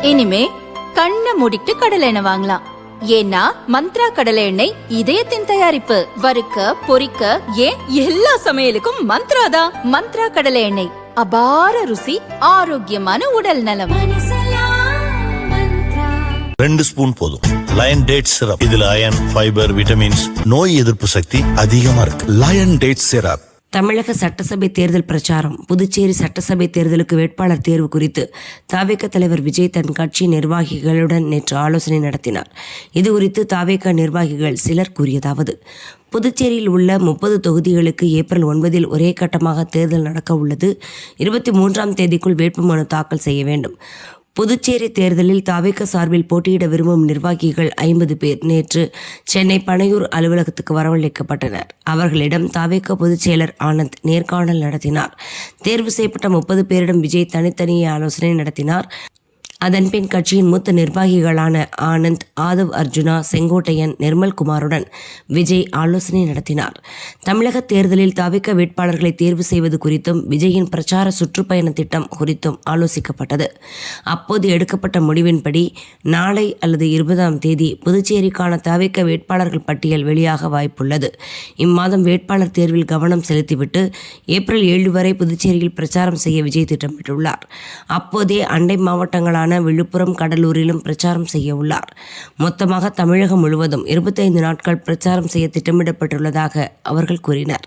இனிமே கண்ணை மூடிட்டு கடலை எண்ணெய் வாங்கலாம். ஏன்னா மந்த்ரா கடலை எண்ணெய் இதயத்தின் தயாரிப்பு. வறுக்க பொரிக்க ஏன் எல்லா சமையலுக்கும் மந்த்ரா தான். மந்த்ரா கடலை எண்ணெய், அபார ருசி, ஆரோக்கியமான உடல் நலம். 2 ஸ்பூன் போதும். லயன் டேட் சிரப், இதுல அயன், ஃபைபர், விட்டமின்ஸ், நோய் எதிர்ப்பு சக்தி அதிகமா இருக்கு. Lion date syrup. தமிழக சட்டசபை தேர்தல் பிரச்சாரம். புதுச்சேரி சட்டசபை தேர்தலுக்கு வேட்பாளர் தேர்வு குறித்து தாவேக தலைவர் விஜய் தன் கட்சி நிர்வாகிகளுடன் நேற்று ஆலோசனை நடத்தினார். இதுகுறித்து தாவேக நிர்வாகிகள் சிலர் கூறியதாவது: புதுச்சேரியில் உள்ள 30 தொகுதிகளுக்கு ஏப்ரல் 9 ஒரே கட்டமாக தேர்தல் நடக்க உள்ளது. 23ஆம் தேதிக்குள் வேட்புமனு தாக்கல் செய்ய வேண்டும். புதுச்சேரி தேர்தலில் தாவேக சார்பில் போட்டியிட விரும்பும் நிர்வாகிகள் 50 பேர் நேற்று சென்னை பனையூர் அலுவலகத்துக்கு வரவழைக்கப்பட்டனர். அவர்களிடம் தாவேக பொதுச் செயலர் ஆனந்த் நேர்காணல் நடத்தினார். தேர்வு செய்யப்பட்ட 30 பேரிடம் விஜய் தனித்தனியே ஆலோசனை நடத்தினார். அதன்பின் கட்சியின் மூத்த நிர்வாகிகளான ஆனந்த், ஆதவ் அர்ஜுனா, செங்கோட்டையன், நிர்மல்குமாருடன் விஜய் ஆலோசனை நடத்தினார். தமிழக தேர்தலில் தாவேக வேட்பாளர்களை தேர்வு செய்வது குறித்தும் விஜயின் பிரச்சார சுற்றுப்பயண திட்டம் குறித்தும் ஆலோசிக்கப்பட்டது. அப்போது எடுக்கப்பட்ட முடிவின்படி நாளை அல்லது 20ஆம் தேதி புதுச்சேரிக்கான தாவேக வேட்பாளர்கள் பட்டியல் வெளியாக வாய்ப்புள்ளது. இம்மாதம் வேட்பாளர் தேர்வில் கவனம் செலுத்திவிட்டு ஏப்ரல் 7 வரை புதுச்சேரியில் பிரச்சாரம் செய்ய விஜய் திட்டமிட்டுள்ளார். அப்போதே அண்டை மாவட்டங்களான விழுப்புரம், கடலூரிலும் பிரச்சாரம் செய்ய உள்ளார். மொத்தமாக தமிழகம் முழுவதும் 25 நாட்கள் பிரச்சாரம் செய்ய திட்டமிடப்பட்டுள்ளதாக அவர்கள் கூறினர்.